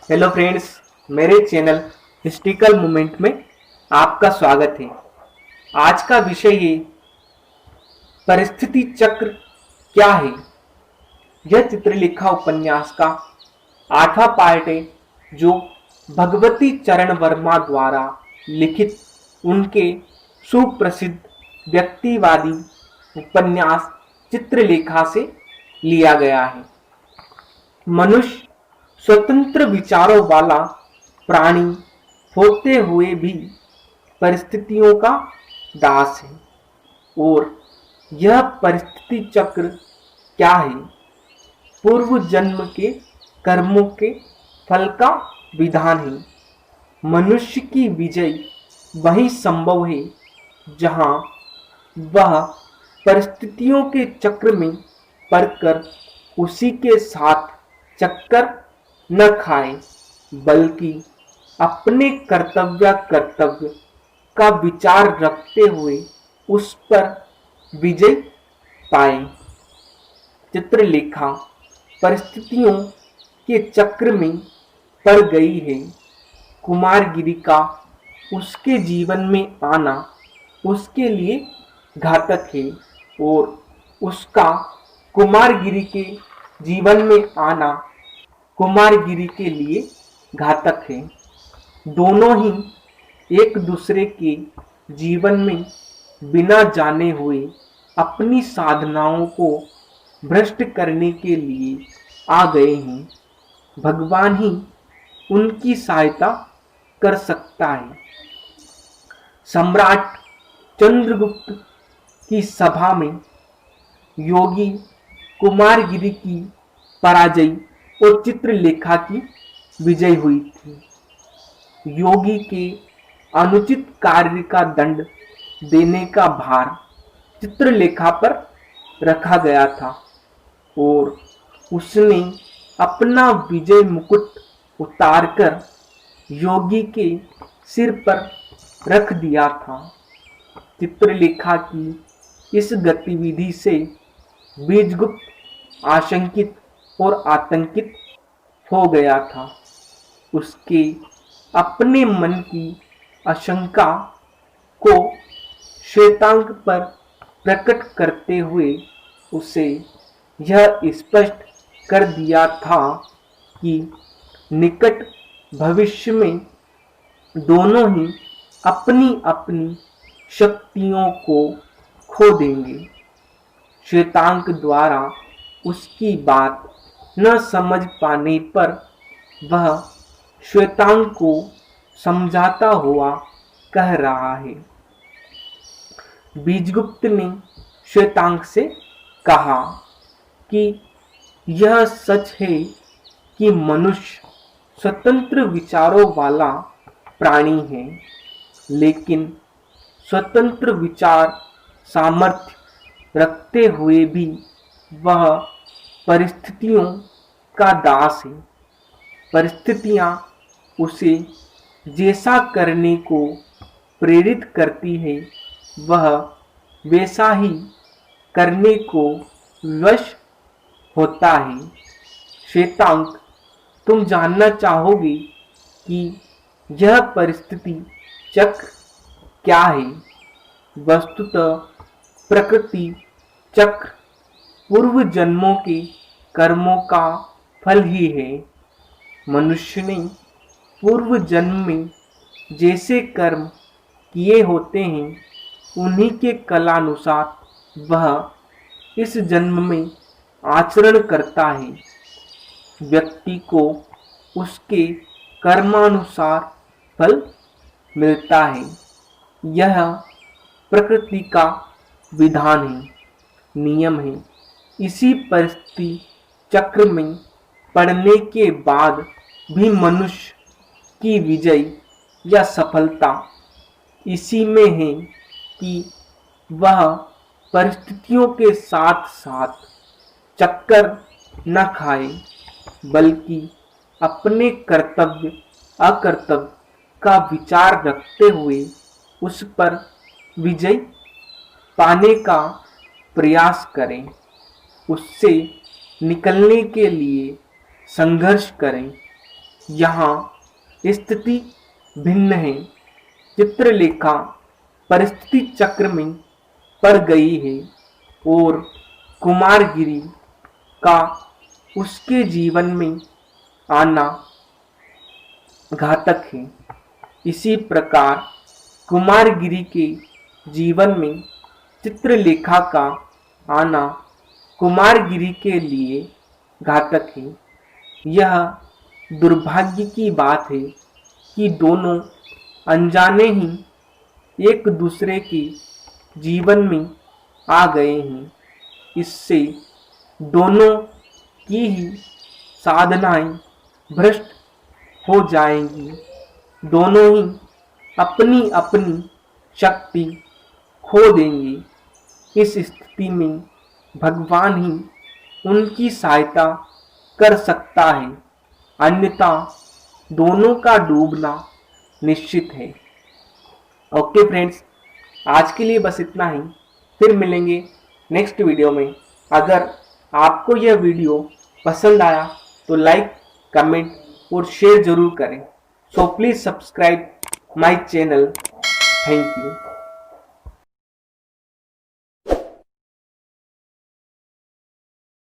Hello friends, मेरे channel historical moment में आपका स्वागत है। आज का विषय है परिस्थिति चक्र क्या है। यह चित्रलेखा उपन्यास का 8वां पार्ट है जो भगवती चरण वर्मा द्वारा लिखित उनके सुप्रसिद्ध व्यक्तिवादी उपन्यास चित्रलेखा से लिया गया है। मनुष्य स्वतंत्र विचारों वाला प्राणी होते हुए भी परिस्थितियों का दास है। और यह परिस्थिति चक्र क्या है? पूर्व जन्म के कर्मों के फल का विधान है। मनुष्य की विजय वही संभव है जहां वह परिस्थितियों के चक्र में पड़कर उसी के साथ चक्कर न खाए, बल्कि अपने कर्तव्य का विचार रखते हुए उस पर विजय पाए। चित्रलेखा परिस्थितियों के चक्र में पड़ गई है। कुमारगिरी का उसके जीवन में आना उसके लिए घातक है और उसका कुमारगिरी के जीवन में आना कुमारगिरी के लिए घातक है। दोनों ही एक दूसरे के जीवन में बिना जाने हुए अपनी साधनाओं को भ्रष्ट करने के लिए आ गए हैं। भगवान ही उनकी सहायता कर सकता है। सम्राट चंद्रगुप्त की सभा में योगी कुमारगिरी की पराजय और चित्रलेखा की विजय हुई थी। योगी के अनुचित कार्य का दंड देने का भार चित्रलेखा पर रखा गया था और उसने अपना विजय मुकुट उतारकर योगी के सिर पर रख दिया था। चित्रलेखा की इस गतिविधि से बीजगुप्त आशंकित और आतंकित हो गया था। उसके अपने मन की आशंका को श्वेतांक पर प्रकट करते हुए उसे यह स्पष्ट कर दिया था कि निकट भविष्य में दोनों ही अपनी अपनी शक्तियों को खो देंगे। श्वेतांक द्वारा उसकी बात न समझ पाने पर वह श्वेतांक को समझाता हुआ कह रहा है। बीजगुप्त ने श्वेतांक से कहा कि यह सच है कि मनुष्य स्वतंत्र विचारों वाला प्राणी है, लेकिन स्वतंत्र विचार सामर्थ्य रखते हुए भी वह परिस्थितियों का दास है। परिस्थितियां उसे जैसा करने को प्रेरित करती है वह वैसा ही करने को विवश होता है। श्वेतांक, तुम जानना चाहोगे कि यह परिस्थिति चक्र क्या है? वस्तुतः प्रकृति चक्र पूर्व जन्मों के कर्मों का फल ही है। मनुष्य ने पूर्व जन्म में जैसे कर्म किए होते हैं उन्हीं के कलानुसार वह इस जन्म में आचरण करता है। व्यक्ति को उसके कर्मानुसार फल मिलता है। यह प्रकृति का विधान है, नियम है। इसी परिस्थिति चक्र में पड़ने के बाद भी मनुष्य की विजय या सफलता इसी में है कि वह परिस्थितियों के साथ साथ चक्कर न खाए, बल्कि अपने कर्तव्य अकर्तव्य का विचार रखते हुए उस पर विजय पाने का प्रयास करें, उससे निकलने के लिए संघर्ष करें। यहाँ स्थिति भिन्न है। चित्रलेखा परिस्थिति चक्र में पड़ गई है और कुमारगिरी का उसके जीवन में आना घातक है। इसी प्रकार कुमारगिरी के जीवन में चित्रलेखा का आना कुमारगिरी के लिए घातक है। यह दुर्भाग्य की बात है कि दोनों अनजाने ही एक दूसरे के जीवन में आ गए हैं। इससे दोनों की ही साधनाएं भ्रष्ट हो जाएंगी। दोनों ही अपनी अपनी शक्ति खो देंगे। इस स्थिति में भगवान ही उनकी सहायता कर सकता है, अन्यथा दोनों का डूबना निश्चित है। ओके फ्रेंड्स, आज के लिए बस इतना ही। फिर मिलेंगे नेक्स्ट वीडियो में। अगर आपको यह वीडियो पसंद आया तो लाइक, कमेंट और शेयर जरूर करें। So please subscribe my channel. Thank you.